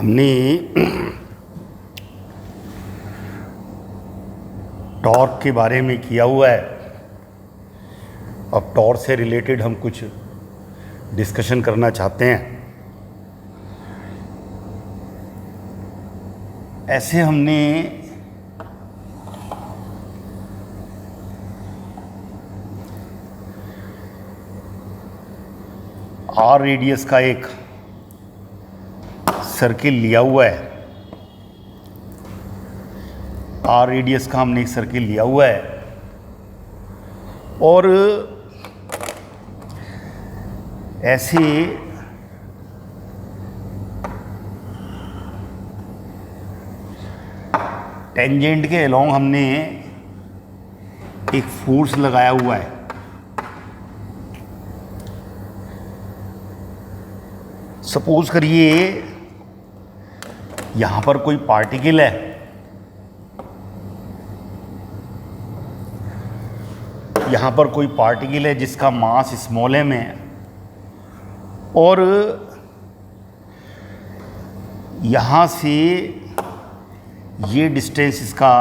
हमने टॉर्क के बारे में किया हुआ है। अब टॉर्क से रिलेटेड हम कुछ डिस्कशन करना चाहते हैं। ऐसे हमने आर रेडियस का एक सर्किल लिया हुआ है। आर रेडियस का हमने एक सर्किल लिया हुआ है और ऐसे टेंजेंट के अलोंग हमने एक फोर्स लगाया हुआ है। सपोज करिए यहां पर कोई पार्टिकल है, यहां पर कोई पार्टिकल है जिसका मास स्मॉल m है और यहां से ये डिस्टेंस इसका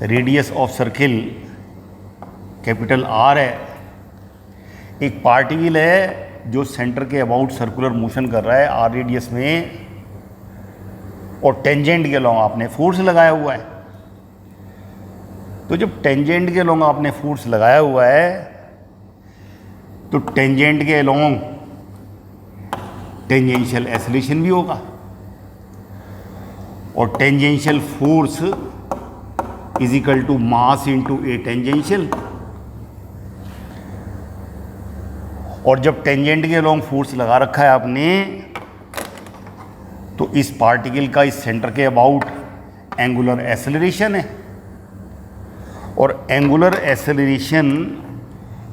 radius of circle capital R है। एक पार्टिकल है जो सेंटर के अबाउट सर्कुलर मोशन कर रहा है आर रेडियस में और टेंजेंट के अलोंग आपने फोर्स लगाया हुआ है। तो जब टेंजेंट के अलोंग आपने फोर्स लगाया हुआ है तो टेंजेंट के अलोंग टेंजेंशियल एक्सेलरेशन भी होगा और tangential force is equal to mass into a tangential. और जब टेंजेंट के अलोंग फोर्स लगा रखा है आपने तो इस पार्टिकल का इस सेंटर के अबाउट एंगुलर एक्सेलरेशन है और एंगुलर एक्सेलरेशन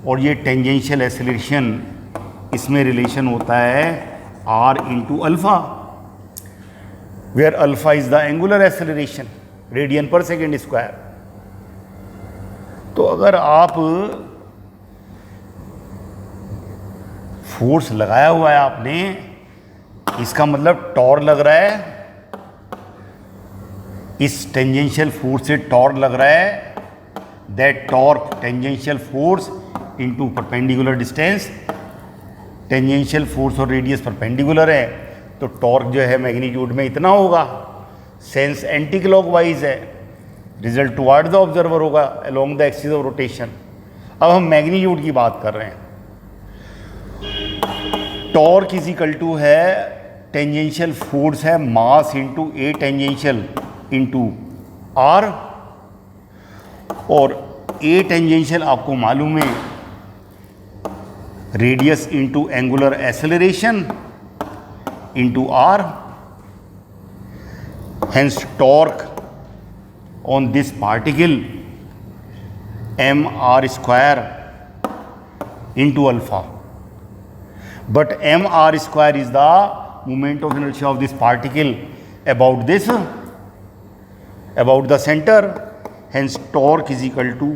और ये टेंजेंशियल एक्सेलरेशन इसमें रिलेशन होता है r into alpha, where alpha is the angular acceleration radian per second square. तो अगर आप फोर्स लगाया हुआ है आपने, इसका मतलब टॉर्क लग रहा है, इस टेंजेंशियल फोर्स से टॉर्क लग रहा है। That torque tangential force into perpendicular distance, tangential force और रेडियस परपेंडिकुलर है तो टॉर्क जो है मैग्नीट्यूड में इतना होगा। सेंस एंटी क्लॉकवाइज है, रिजल्ट टुवर्ड द ऑब्जर्वर होगा along the axis of rotation. अब हम मैग्नीट्यूड की बात कर रहे हैं। टॉर्क इज इक्वल टू है टेंजेंशियल फोर्स है mass into a tangential into R और ए टेंजेंशियल आपको मालूम है radius into angular acceleration into R. Hence torque on this particle M R square into alpha, but mr square is the moment of inertia of this particle about this, about the center. Hence torque is equal to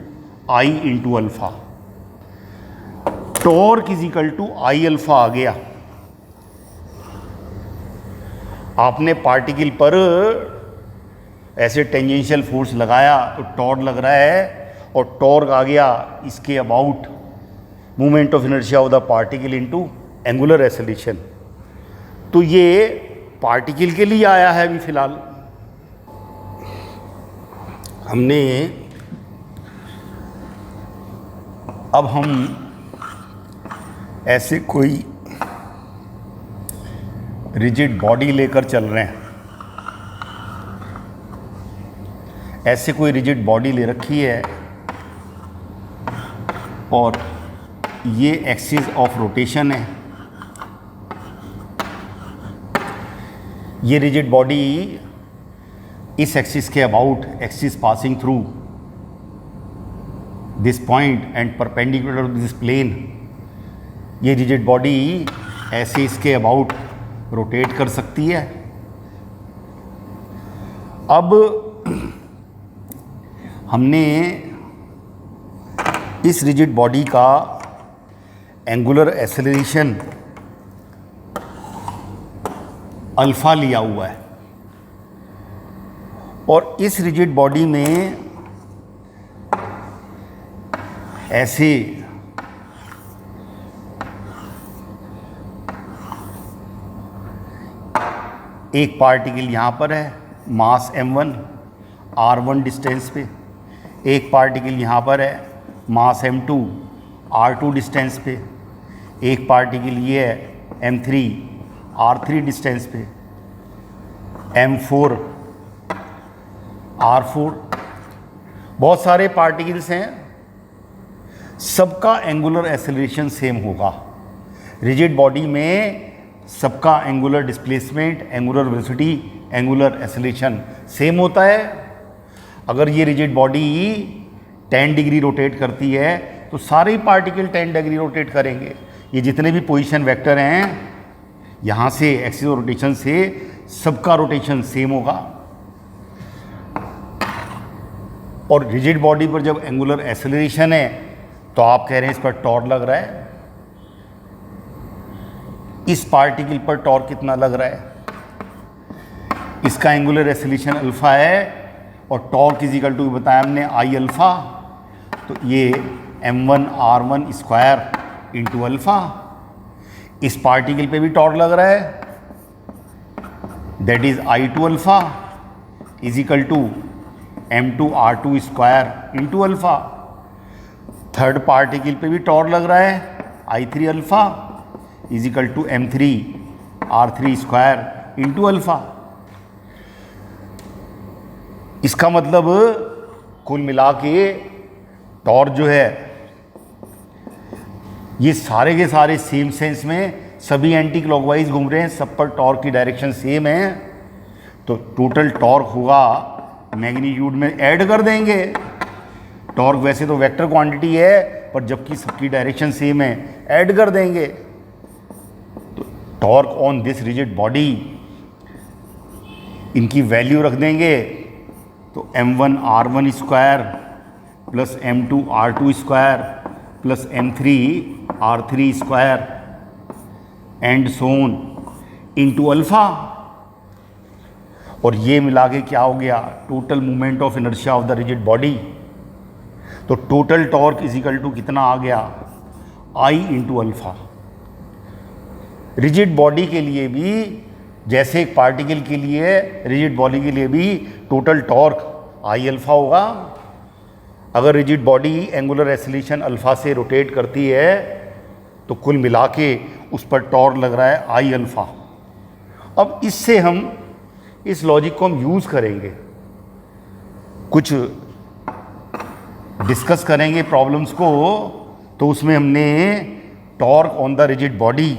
I into alpha. Torque is equal to I alpha आ गया। आपने particle पर ऐसे tangential force लगाया तो torque लग रहा है और टॉर्क आ गया इसके about moment of inertia of the particle into angular acceleration. तो ये पार्टिकल के लिए आया है अभी फिलहाल। हमने अब हम ऐसे कोई रिजिड बॉडी लेकर चल रहे हैं। ऐसे कोई रिजिड बॉडी ले रखी है और ये एक्सिस ऑफ रोटेशन है। ये रिजिड बॉडी इस एक्सिस के about, axis passing through this point and perpendicular to this plane, ये रिजिड बॉडी ऐसे इसके अबाउट रोटेट कर सकती है। अब हमने इस रिजिड बॉडी का एंगुलर एक्सेलरेशन अल्फा लिया हुआ है, और इस रिजिड बॉडी में ऐसे एक पार्टिकल यहाँ पर है मास m1 r1 डिस्टेंस पे, एक पार्टिकल यहाँ पर है मास m2 r2 डिस्टेंस पे, एक पार्टिकल ये है m3 r3 डिस्टेंस पे, m4 r4, बहुत सारे पार्टिकल्स हैं, सबका एंगुलर एक्सेलरेशन सेम होगा। रिजिड बॉडी में सबका angular displacement, angular velocity, angular acceleration same होता है। अगर ये रिजिड बॉडी 10 डिग्री रोटेट करती है तो सारे पार्टिकल 10 डिग्री रोटेट करेंगे। ये जितने भी पोजीशन वेक्टर हैं यहाँ से एक्सिस ऑफ रोटेशन से सबका रोटेशन सेम होगा। और रिजिड बॉडी पर जब एंगुलर एक्सेलरेशन है तो आप कह रहे हैं इस पर टॉर्क लग रहा है, इस पार्टिकल पर टॉर्क कितना लग रहा है, इसका एंगुलर एक्सेलरेशन अल्फा है और टॉर्क इज इक्वल टू बताया हमने आई अल्फा, तो ये m1 r1 square into alpha. इस पार्टिकल पे भी टॉर्क लग रहा है, that is I2 alpha is equal to m2 r2 square into alpha. Third particle पे भी टॉर्क लग रहा है I3 alpha is equal to m3 r3 square into alpha. इसका मतलब कुल मिला के टॉर्क जो है ये सारे के सारे सेम सेंस में सभी एंटी क्लॉकवाइज घूम रहे हैं, सब पर टॉर्क की डायरेक्शन सेम है, तो टोटल टॉर्क होगा मैग्नीट्यूड में ऐड कर देंगे। टॉर्क वैसे तो वेक्टर क्वांटिटी है पर जबकि सबकी डायरेक्शन सेम है ऐड कर देंगे, तो torque on this rigid body इनकी वैल्यू रख देंगे, तो m1 r1 square plus m2 r2 square plus m3 r3 square and so on into alpha. और ये मिला के क्या हो गया, total movement of inertia of the rigid body. तो total torque is equal to कितना आ गया, I into alpha. Rigid body के लिए भी जैसे एक पार्टिकल के लिए रिजिड बॉडी के लिए भी टोटल टॉर्क I अल्फा होगा। अगर rigid body angular acceleration alpha से रोटेट करती है तो कुल मिला के उस पर टॉर्क लग रहा है I अल्फा। अब इससे हम इस लॉजिक को हम यूज़ करेंगे, कुछ डिस्कस करेंगे प्रॉब्लम्स को, तो उसमें हमने torque on the rigid body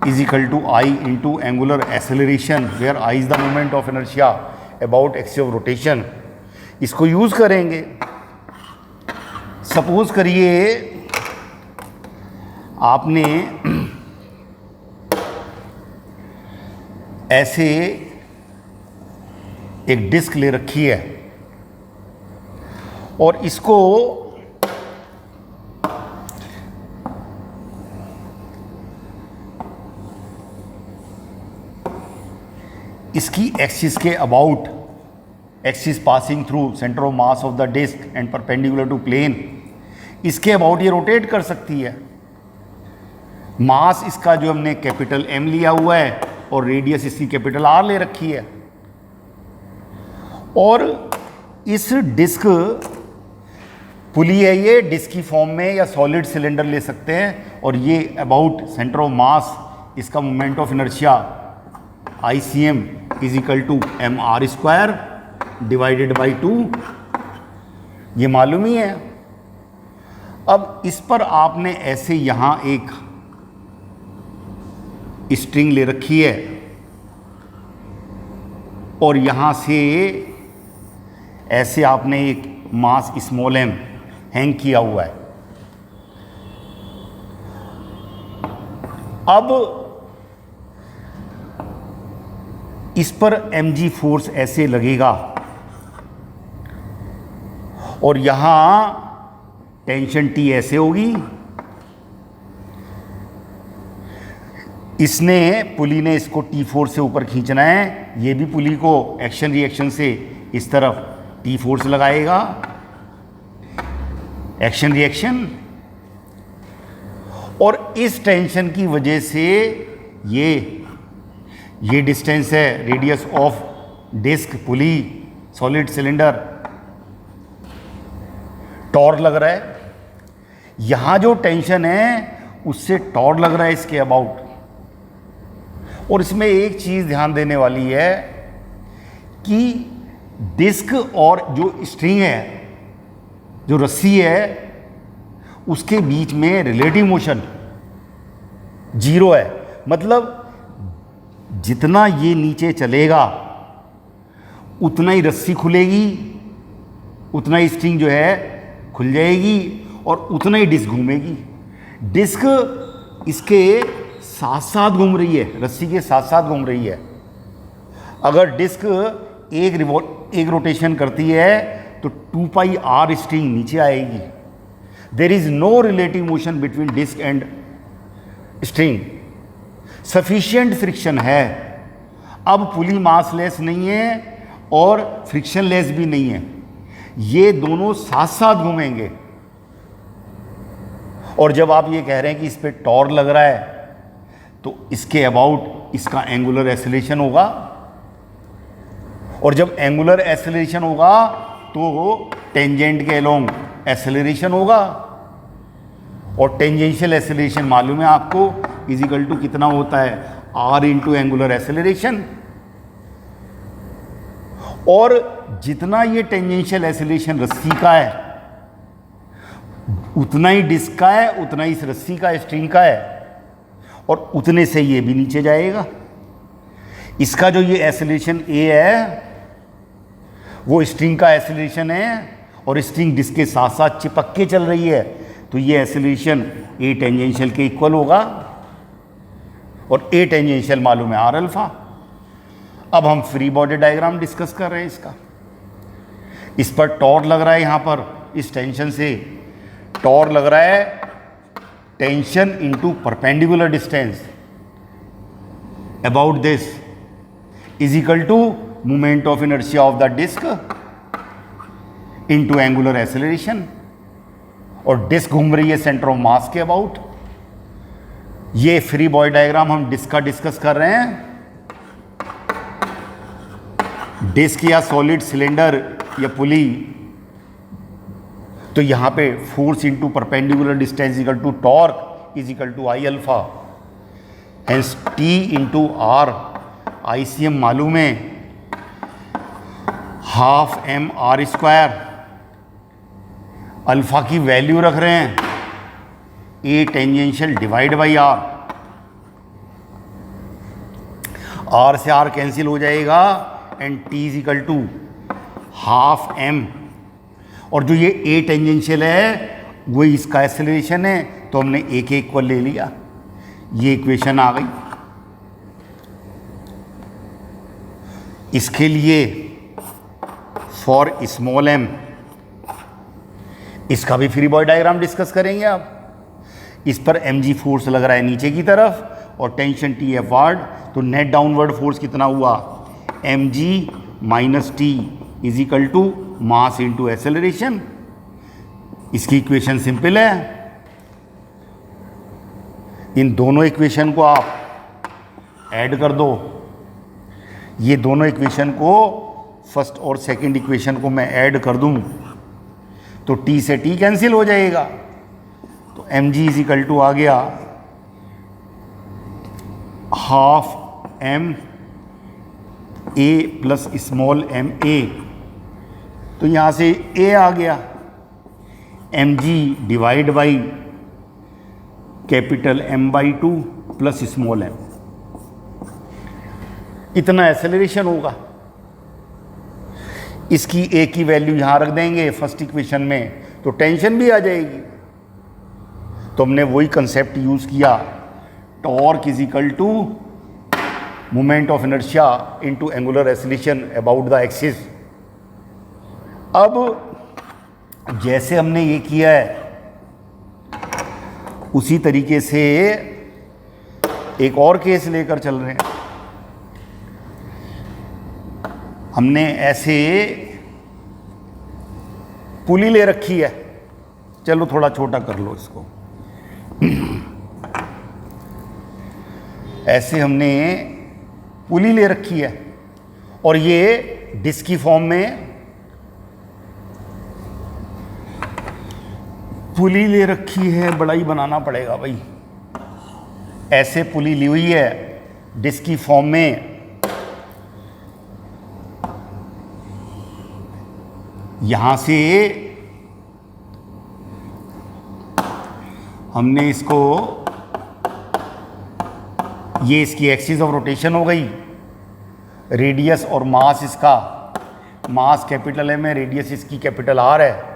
is equal to I into angular acceleration where I is the moment of inertia about axis of rotation, इसको यूज़ करेंगे। सपोज करिए आपने ऐसे एक डिस्क ले रखी है और इसको इसकी एक्सिस के about, axis passing through centre of mass of the disc and perpendicular to plane, इसके अबाउट ये रोटेट कर सकती है। मास इसका जो हमने कैपिटल M लिया हुआ है और रेडियस इसकी कैपिटल R ले रखी है, और इस डिस्क पुली है, ये डिस्क की फॉर्म में या सॉलिड सिलेंडर ले सकते हैं, और ये अबाउट सेंटर ऑफ मास इसका moment of inertia ICM is equal to mr square divided by 2, ये मालूम ही है। अब इस पर आपने ऐसे यहाँ एक स्ट्रिंग ले रखी है और यहाँ से ऐसे आपने एक मास स्मॉल m हैंग किया हुआ है। अब इस पर mg फोर्स ऐसे लगेगा और यहाँ टेंशन T ऐसे होगी, इसने पुली ने इसको T फोर्स से ऊपर खींचना है, ये भी पुली को एक्शन रिएक्शन से इस तरफ T फोर्स लगाएगा, एक्शन रिएक्शन, और इस टेंशन की वजह से ये डिस्टेंस है, radius of disc pulley solid cylinder, torque लग रहा है। यहां जो टेंशन है उससे टॉर्क लग रहा है इसके अबाउट। और इसमें एक चीज ध्यान देने वाली है कि डिस्क और जो स्ट्रिंग है, जो रस्सी है, उसके बीच में रिलेटिव मोशन जीरो है। मतलब जितना ये नीचे चलेगा उतना ही रस्सी खुलेगी, उतना ही स्ट्रिंग जो है खुल जाएगी और उतना ही डिस्क घूमेगी। डिस्क इसके साथ साथ घूम रही है, रस्सी के साथ साथ घूम रही है। अगर डिस्क एक रोटेशन करती है तो 2 पाई आर स्ट्रिंग नीचे आएगी। There is no relative motion between disc and string. Sufficient friction है। अब पुली मासलेस नहीं है और फ्रिक्शनलेस भी नहीं है, ये दोनों साथ साथ घूमेंगे। और जब आप ये कह रहे हैं कि इस पे टॉर्क लग रहा है तो इसके अबाउट इसका एंगुलर एक्सेलरेशन होगा, और जब एंगुलर एक्सेलरेशन होगा तो टेंजेंट के अलोंग एक्सेलरेशन होगा, और टेंजेंशियल एक्सेलरेशन मालूम है आपको, इज इक्वल टू कितना होता है, आर इंटू एंगुलर एक्सेलरेशन। और जितना ये टेंजेंशियल एक्सेलरेशन रस्सी का है उतना ही डिस्क का है, उतना ही इस रस्सी का, स्ट्रिंग का है, और उतने से ये भी नीचे जाएगा। इसका जो ये एक्सेलरेशन ए है वो स्ट्रिंग का एक्सेलरेशन है, और स्ट्रिंग डिस्क के साथ साथ चिपक के चल रही है, तो ये एक्सेलरेशन ए टेंजेंशियल के इक्वल होगा, और ए टेंजेंशियल मालूम है आर अल्फा। अब हम फ्री बॉडी डायग्राम डिस्कस कर रहे हैं इसका। इस पर टॉर्क लग रहा है, यहाँ पर इस टेंशन से टॉर्क लग रहा है, tension into perpendicular distance about this is equal to moment of inertia of the disc into angular acceleration, और डिस्क घूम रही है सेंटर ऑफ मास के अबाउट। ये फ्री बॉडी डायग्राम हम डिस्क का डिस्कस कर रहे हैं। डिस्क या सॉलिड सिलेंडर या पुली, तो यहां पे force into perpendicular distance equal to torque is equal to I alpha, hence T into R, ICM मालूम है, half M R square. Alpha की वैल्यू रख रहे हैं, a tangential divide by R से आर कैंसिल हो जाएगा, and T is equal to half M, और जो ये ए टेंजेंशियल है वो इसका एक्सेलरेशन है, तो हमने ए के इक्वल ले लिया। ये इक्वेशन आ गई। इसके लिए फॉर स्मॉल एम, इसका भी फ्री बॉडी डायग्राम डिस्कस करेंगे आप। इस पर mg फोर्स लग रहा है नीचे की तरफ और टेंशन टी अपवर्ड, तो नेट डाउनवर्ड फोर्स कितना हुआ, mg minus T is equal to mass into acceleration. इसकी इक्वेशन सिंपल है। इन दोनों इक्वेशन को आप ऐड कर दो। ये दोनों इक्वेशन को, फर्स्ट और सेकंड इक्वेशन को मैं ऐड कर दूं तो t से t कैंसिल हो जाएगा, तो mg इज इक्वल टू आ गया half m a plus small m a, तो यहाँ से a आ गया, mg divide by capital M by 2 plus small m, इतना एक्सेलरेशन होगा। इसकी a की वैल्यू यहाँ रख देंगे फर्स्ट इक्वेशन में, तो टेंशन भी आ जाएगी। तो हमने वही कंसेप्ट यूज़ किया, torque is equal to moment of inertia into angular acceleration about the axis. अब जैसे हमने ये किया है उसी तरीके से एक और केस लेकर चल रहे हैं। हमने ऐसे पुली ले रखी है, चलो थोड़ा छोटा कर लो इसको। ऐसे हमने पुली ले रखी है और ये डिस्क की फॉर्म में पुली ले रखी है, बड़ा ही बनाना पड़ेगा भाई। ऐसे पुली ली हुई है डिस्क की फॉर्म में, यहां से हमने इसको, ये इसकी एक्सिस ऑफ रोटेशन हो गई, रेडियस और मास, इसका मास कैपिटल एम है, रेडियस इसकी कैपिटल आर है,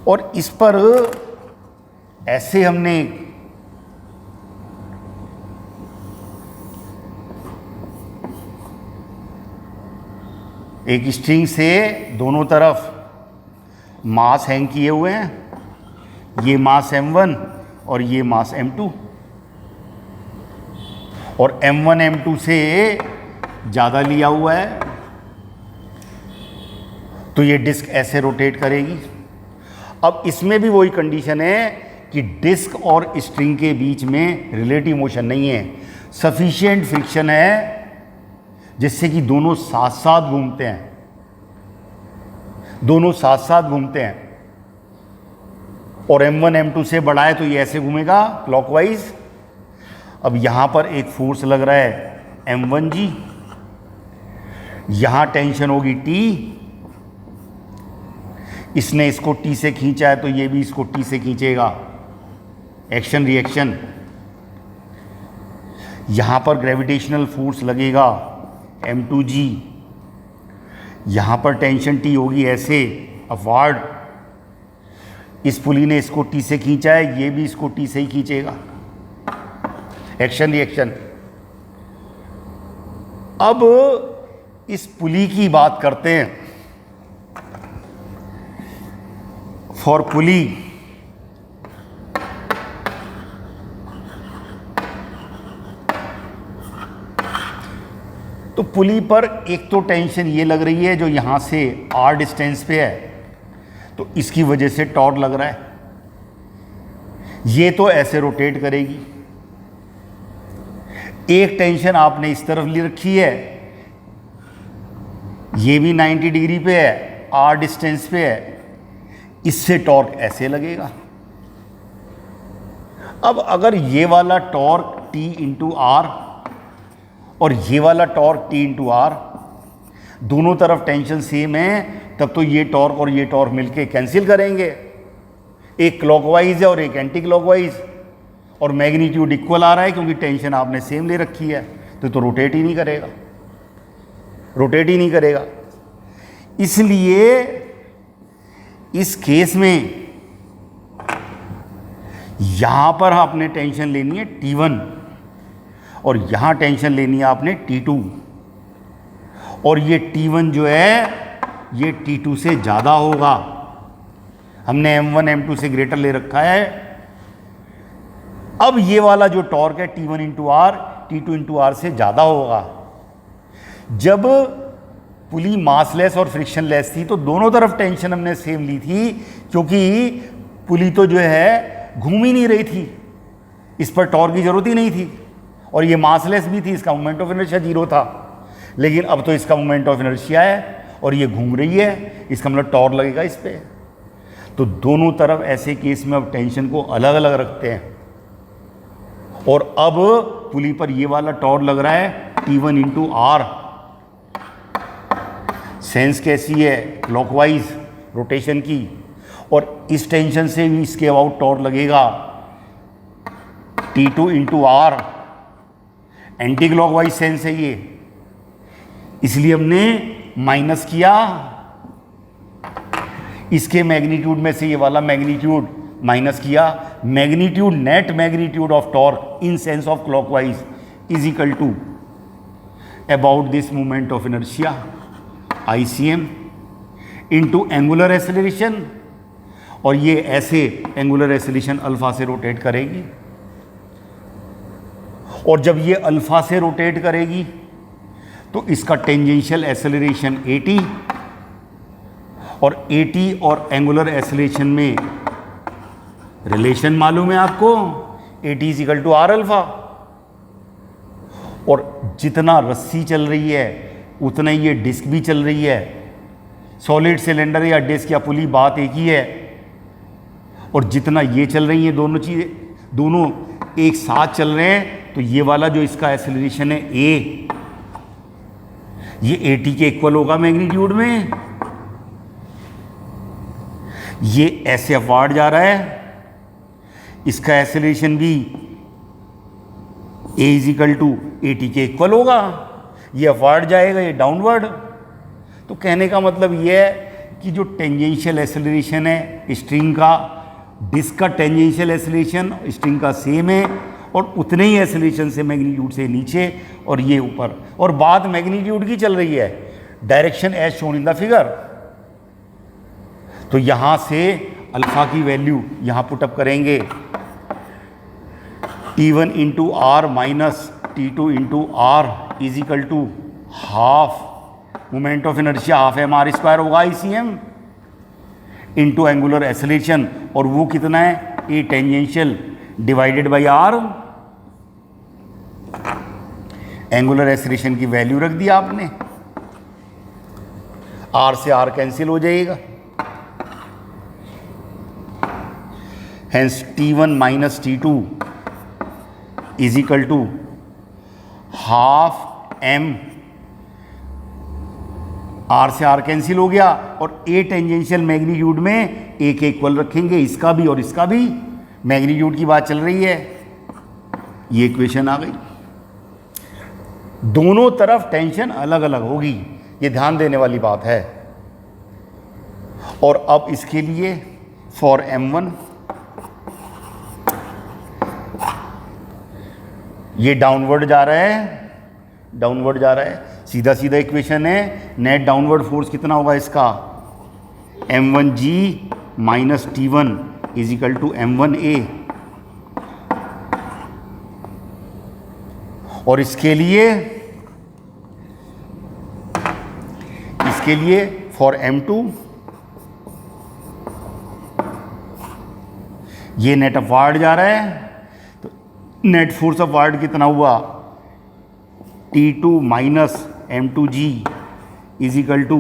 और इस पर ऐसे हमने एक स्ट्रिंग से दोनों तरफ मास हैंग किए हुए हैं, ये मास m1 और ये मास m2, और m1 m2 से ज़्यादा लिया हुआ है, तो ये डिस्क ऐसे रोटेट करेगी। अब इसमें भी वही कंडीशन है कि डिस्क और स्ट्रिंग के बीच में रिलेटिव मोशन नहीं है, सफिशिएंट फ्रिक्शन है जिससे कि दोनों साथ साथ घूमते हैं, दोनों साथ साथ घूमते हैं। और m1 m2 से बड़ा है तो ये ऐसे घूमेगा क्लॉकवाइज। अब यहां पर एक फोर्स लग रहा है m1g, यहां टेंशन होगी T, इसने इसको T से खींचा है तो ये भी इसको T से खींचेगा, एक्शन रिएक्शन। यहां पर ग्रेविटेशनल फोर्स लगेगा m2g, यहां पर टेंशन T होगी ऐसे अपवार्ड, इस पुली ने इसको T से खींचा है, ये भी इसको T से ही खींचेगा, एक्शन रिएक्शन। अब इस पुली की बात करते हैं। फॉर पुली तो पुली पर एक तो टेंशन ये लग रही है जो यहां से r डिस्टेंस पे है, तो इसकी वजह से टॉर्क लग रहा है, ये तो ऐसे रोटेट करेगी। एक टेंशन आपने इस तरफ ले रखी है, ये भी 90 डिग्री पे है, r डिस्टेंस पे है, इससे टॉर्क ऐसे लगेगा। अब अगर ये वाला टॉर्क T इंटू आर और ये वाला टॉर्क T इंटू आर, दोनों तरफ टेंशन सेम है, तब तो ये टॉर्क और ये टॉर्क मिलके कैंसिल करेंगे, एक क्लॉकवाइज है और एक एंटी क्लॉकवाइज, और मैग्नीट्यूड इक्वल आ रहा है क्योंकि टेंशन आपने सेम ले रखी है, तो रोटेट ही नहीं करेगा, रोटेट ही नहीं करेगा। इसलिए इस केस में यहां पर आपने टेंशन लेनी है T1 और यहां टेंशन लेनी है आपने T2, और ये T1 जो है ये T2 से ज़्यादा होगा। हमने m1 m2 से ग्रेटर ले रखा है। अब ये वाला जो टॉर्क है T1 into are, T2 into are से ज़्यादा होगा। जब पुली मासलेस और फ्रिक्शनलेस थी तो दोनों तरफ टेंशन हमने सेम ली थी, क्योंकि पुली तो जो है घूम ही नहीं रही थी, इस पर टॉर्क की जरूरत ही नहीं थी, और ये मासलेस भी थी, इसका मोमेंट ऑफ इनर्शिया 0 था। लेकिन अब तो इसका मोमेंट ऑफ इनर्शिया है और ये घूम रही है, इसका मतलब टॉर्क लगेगा इस पे। तो दोनों तरफ ऐसे केस में अब टेंशन को अलग अलग रखते हैं, और अब पुली पर ये वाला टॉर्क लग रहा है T1 इंटू आर। सेंस कैसी है, क्लॉकवाइज रोटेशन की, और इस टेंशन से भी इसके अबाउट टॉर्क लगेगा T2 into R, anti clockwise sense है ये, इसलिए हमने माइनस किया इसके मैग्नीट्यूड में से ये वाला मैग्नीट्यूड माइनस किया। Magnitude, net magnitude of torque in sense of clockwise is equal to about this moment of inertia ICM into angular acceleration, और ये ऐसे एंगुलर एक्सेलरेशन अल्फा से रोटेट करेगी। और जब ये अल्फा से रोटेट करेगी तो इसका टेंजेंशियल एक्सेलरेशन 80, और 80 और एंगुलर एक्सेलरेशन में रिलेशन मालूम है आपको, 80 is equal to R alpha. और जितना रस्सी चल रही है उतना ही ये डिस्क भी चल रही है। सॉलिड सिलेंडर या डिस्क या पुली बात एक ही है। और जितना ये चल रही है, दोनों चीज़ें दोनों एक साथ चल रहे हैं, तो ये वाला जो इसका एक्सेलरेशन है ए, ये 80 के इक्वल होगा मैग्नीट्यूड में। ये ऐसे अपवार्ड जा रहा है, इसका एक्सेलरेशन भी ए इज इक्वल टू 80 के इक्वल होगा। ये अपवार्ड जाएगा, ये डाउनवर्ड। तो कहने का मतलब ये है कि जो टेंजेंशियल एक्सेलरेशन है स्ट्रिंग का, डिस्क का टेंजेंशियल एक्सेलरेशन स्ट्रिंग का सेम है, और उतने ही एक्सेलरेशन से मैग्नीट्यूड से नीचे और ये ऊपर, और बात मैग्नीट्यूड की चल रही है, direction as shown in the figure. तो यहां से अल्फा की वैल्यू यहां पुटअप करेंगे, T1 into R minus T2 into R is equal to half moment of inertia, half M R square होगा ICM इंटू एंगुलर एक्सेलरेशन, और वो कितना है, a tangential divided by R. Angular acceleration की value रख दी आपने, आर से आर कैंसिल हो जाएगा, hence T1 minus T2 is equal to half M, R से आर कैंसिल हो गया, और ए टेंजेंशियल मैग्नीट्यूड में ए के इक्वल रखेंगे, इसका भी और इसका भी, मैग्नीट्यूड की बात चल रही है। ये इक्वेशन आ गई। दोनों तरफ टेंशन अलग अलग होगी, ये ध्यान देने वाली बात है। और अब इसके लिए फॉर M1 ये डाउनवर्ड जा रहा है, डाउनवर्ड जा रहा है, सीधा सीधा इक्वेशन है, नेट डाउनवर्ड फोर्स कितना होगा इसका, M1G minus T1 is equal to M1A। और इसके लिए फॉर M2 ये नेट अपवार्ड जा रहा है, तो नेट फोर्स अपवार्ड कितना हुआ, T2 minus M2G is equal to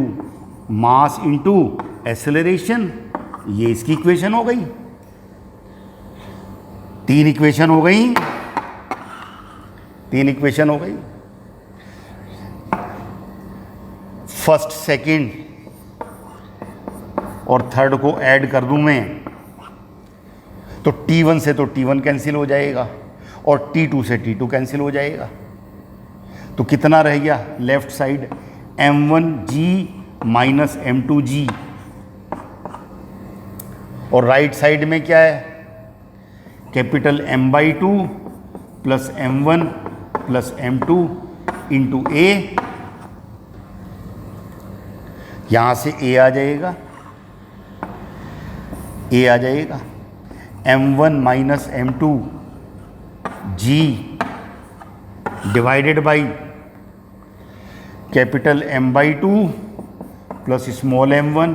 mass into acceleration. ये इसकी इक्वेशन हो गई, 3 इक्वेशन हो गई, 3 इक्वेशन हो गई। फर्स्ट, सेकंड और थर्ड को ऐड कर दूं मैं, तो T1 से तो T1 कैंसिल हो जाएगा, और T2 से T2 कैंसिल हो जाएगा। तो कितना रह गया left side, M1G minus M2G, और राइट साइड में क्या है, capital M/2 plus M1 plus M2 into A। यहां से A आ जाएगा, A आ जाएगा, M1 minus M2G divided by capital M/2 plus small m1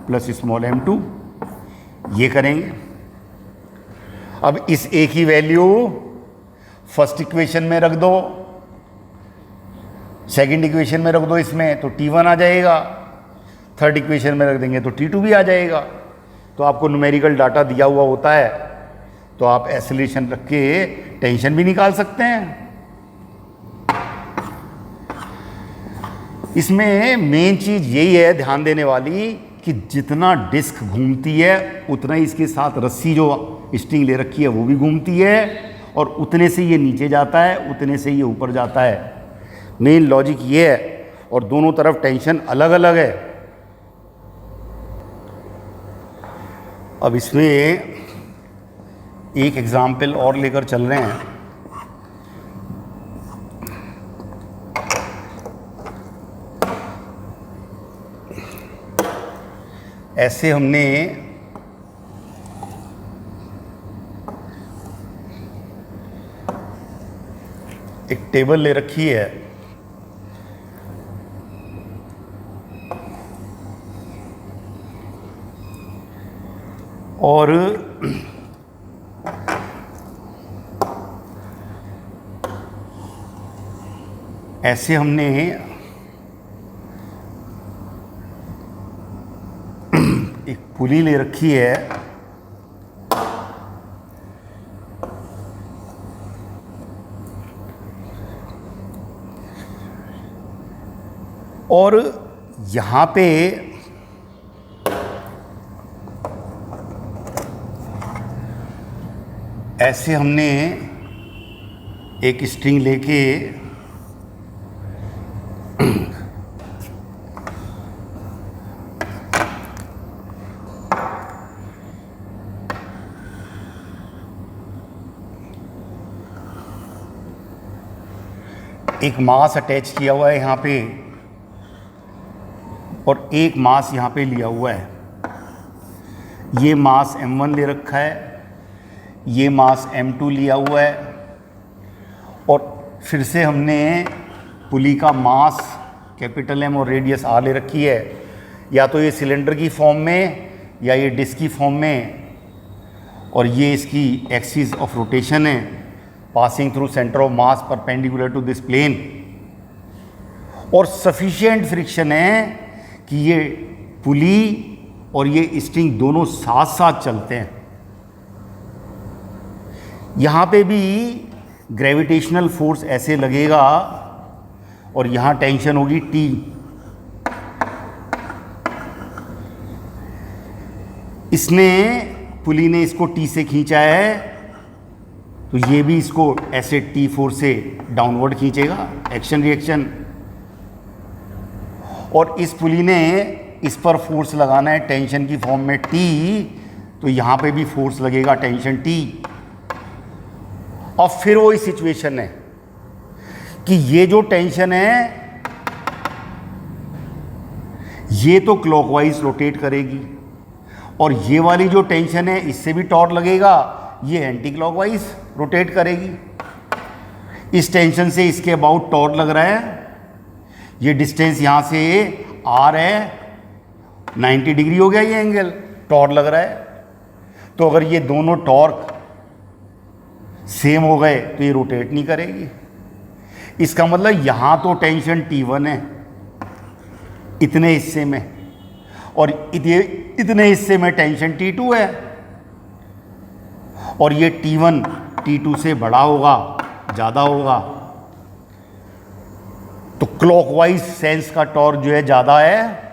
plus small m2, ये करेंगे। अब इस a की वैल्यू फर्स्ट इक्वेशन में रख दो, सेकंड इक्वेशन में रख दो इसमें, तो T1 आ जाएगा, थर्ड इक्वेशन में रख देंगे तो T2 भी आ जाएगा। तो आपको न्यूमेरिकल डाटा दिया हुआ होता है, तो आप एक्सेलरेशन रख के टेंशन भी निकाल सकते हैं। इसमें मेन चीज यही है ध्यान देने वाली कि जितना डिस्क घूमती है उतना ही इसके साथ रस्सी जो स्ट्रिंग ले रखी है वो भी घूमती है, और उतने से ये नीचे जाता है, उतने से ये ऊपर जाता है। मेन लॉजिक ये है, और दोनों तरफ टेंशन अलग अलग है। अब इसमें एक एग्जाम्पल और लेकर चल रहे हैं। ऐसे हमने एक टेबल ले रखी है, और ऐसे हमने एक पुली ले रखी है, और यहाँ पे ऐसे हमने एक स्ट्रिंग लेके एक मास अटैच किया हुआ है यहाँ पे, और एक मास यहाँ पे लिया हुआ है। ये मास m1 ले रखा है, ये मास m2 लिया हुआ है, और फिर से हमने पुली का मास कैपिटल M और रेडियस R ले रखी है, या तो ये सिलेंडर की फॉर्म में या ये डिस्क की फॉर्म में, और ये इसकी एक्सिस ऑफ रोटेशन है passing through centre of mass perpendicular to this plane, और सफिशिएंट फ्रिक्शन है कि ये पुली और ये स्ट्रिंग दोनों साथ साथ चलते हैं। यहाँ पे भी ग्रेविटेशनल फोर्स ऐसे लगेगा और यहाँ टेंशन होगी T। इसने पुली ने इसको T से खींचा है, तो ये भी इसको ऐसे T4 से डाउनवर्ड खींचेगा, एक्शन रिएक्शन। और इस पुली ने इस पर फोर्स लगाना है टेंशन की फॉर्म में T, तो यहाँ पे भी फोर्स लगेगा टेंशन T। और फिर वही सिचुएशन है कि ये जो टेंशन है ये तो क्लॉकवाइज रोटेट करेगी, और ये वाली जो टेंशन है इससे भी टॉर्क लगेगा, ये एंटी क्लॉकवाइज रोटेट करेगी। इस टेंशन से इसके अबाउट टॉर्क लग रहा है, ये डिस्टेंस यहाँ से R है, 90 डिग्री हो गया ये एंगल, टॉर्क लग रहा है। तो अगर ये दोनों टॉर्क सेम हो गए तो ये रोटेट नहीं करेगी। इसका मतलब यहाँ तो टेंशन T1 है इतने हिस्से में, और इतने हिस्से में टेंशन T2 है, और ये T1 T2 से बड़ा होगा, ज़्यादा होगा, तो क्लॉकवाइज सेंस का टॉर्क जो है ज़्यादा है।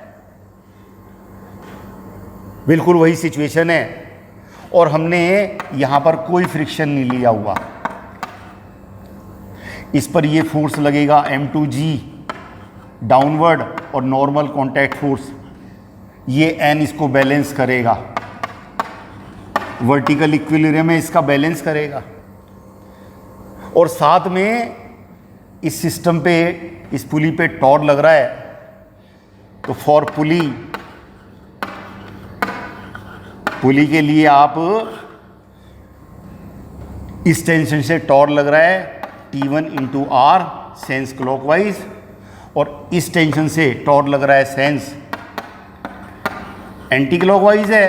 बिल्कुल वही सिचुएशन है, और हमने यहाँ पर कोई फ्रिक्शन नहीं लिया हुआ। इस पर ये फोर्स लगेगा M2G डाउनवर्ड, और नॉर्मल कांटेक्ट फोर्स ये N इसको बैलेंस करेगा, वर्टिकल इक्विलिब्रियम में इसका बैलेंस करेगा। और साथ में इस सिस्टम पे, इस पुली पे टॉर्क लग रहा है, तो फॉर पुली के लिए आप इस टेंशन से टॉर्क लग रहा है T1 into R sense clockwise, और इस टेंशन से टॉर्क लग रहा है सेंस एंटी क्लॉकवाइज है,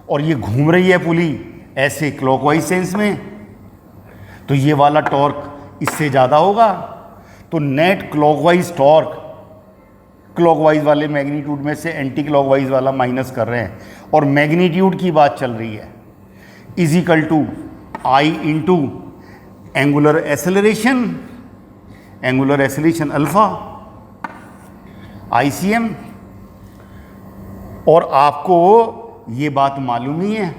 और ये घूम रही है पुली ऐसे क्लॉकवाइज सेंस में, तो ये वाला टॉर्क इससे ज़्यादा होगा। तो नेट क्लॉकवाइज टॉर्क क्लॉकवाइज वाले मैग्नीट्यूड में से एंटी क्लॉकवाइज वाला माइनस कर रहे हैं, और मैग्नीट्यूड की बात चल रही है, is equal to I into angular acceleration alpha ICM। और आपको ये बात मालूम ही है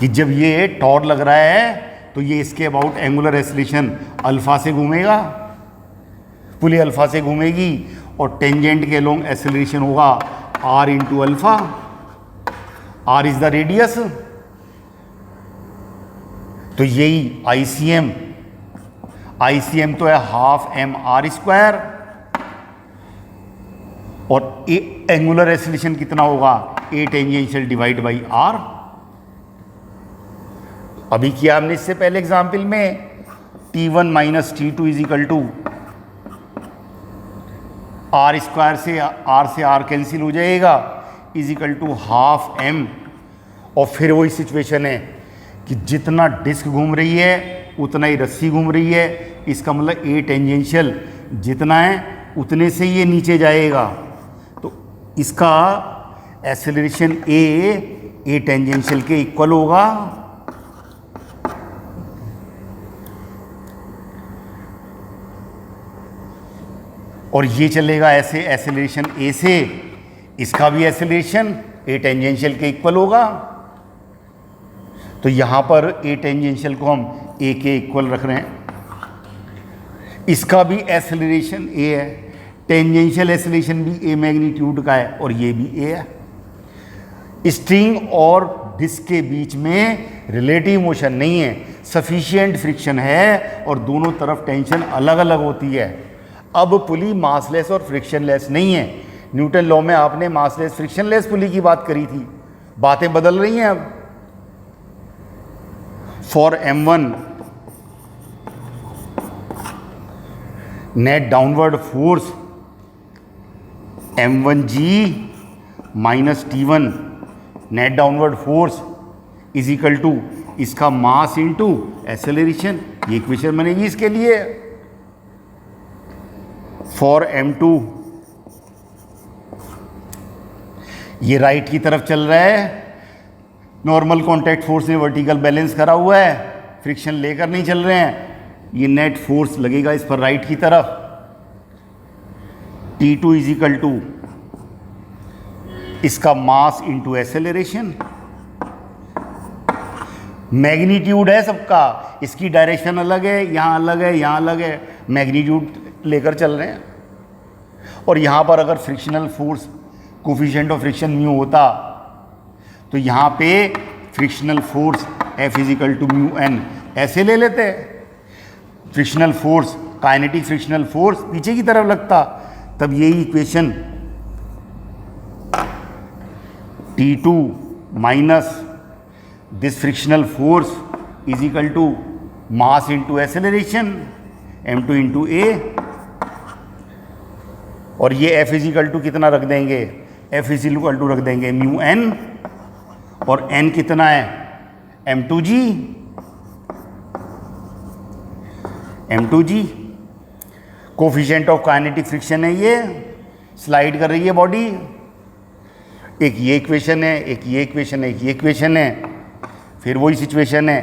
कि जब ये टॉर्क लग रहा है तो ये इसके अबाउट एंगुलर एक्सेलरेशन अल्फा से घूमेगा, पुली अल्फा से घूमेगी, और टेंजेंट के अलोंग एक्सेलरेशन होगा R into alpha. R is the radius, तो यही ICM तो है हाफ mr², और एंगुलर एक्सेलरेशन कितना होगा A tangential divide by R। अभी किया हमने इससे पहले एग्जाम्पल में, T1 minus T2 is equal to R square से आर कैंसिल हो जाएगा, is equal to half m। और फिर वही सिचुएशन है कि जितना डिस्क घूम रही है उतना ही रस्सी घूम रही है, इसका मतलब ए टेंजेंशियल जितना है उतने से ये नीचे जाएगा, तो इसका एक्सेलरेशन ए टेंजेंशियल के इक्वल होगा। और ये चलेगा ऐसे, एक्सेलरेशन ए से इसका भी एक्सेलरेशन ए टेंजेंशियल के इक्वल होगा। तो यहां पर ए टेंजेंशियल को हम ए के इक्वल रख रहे हैं, इसका भी एक्सेलरेशन ए है, टेंजेंशियल एक्सेलरेशन भी ए मैग्नीट्यूड का है और ये भी ए है। स्ट्रिंग और डिस्क के बीच में रिलेटिव मोशन नहीं है, सफिशिएंट फ्रिक्शन है और दोनों तरफ टेंशन अलग अलग होती है। अब पुली मासलेस और फ्रिक्शनलेस नहीं है। न्यूटन लॉ में आपने मासलेस फ्रिक्शनलेस पुली की बात करी थी, बातें बदल रही हैं अब। For M1 net downward force M1G minus T1 net downward force is equal to इसका मास इनटू एक्सेलरेशन। ये इक्वेशन बनेगी इसके लिए। फॉर M2 ये राइट की तरफ चल रहा है, नॉर्मल कॉन्टैक्ट फोर्स ने वर्टिकल बैलेंस करा हुआ है, फ्रिक्शन लेकर नहीं चल रहे हैं। ये नेट फोर्स लगेगा इस पर राइट की तरफ। T2 इज इक्वल टू इसका मास इंटू एक्सेलरेशन। मैग्नीट्यूड है सबका, इसकी डायरेक्शन अलग है, यहाँ अलग है, यहाँ अलग है, मैग्नीट्यूड लेकर चल रहे हैं। और यहाँ पर अगर frictional force coefficient of friction mu होता तो यहाँ पे frictional force F is equal to mu N ऐसे ले लेते। Frictional force, kinetic frictional force पीछे की तरफ लगता, तब यही equation T2 minus this frictional force is equal to mass into acceleration M2 into a. और ये F इज इक्वल टू कितना रख देंगे, F इज इक्वल टू रख देंगे म्यू एन, और n कितना है M2G। M2G coefficient of kinetic friction है, ये स्लाइड कर रही है बॉडी। एक ये इक्वेशन है, एक ये इक्वेशन है, एक ये इक्वेशन है, फिर वही सिचुएशन है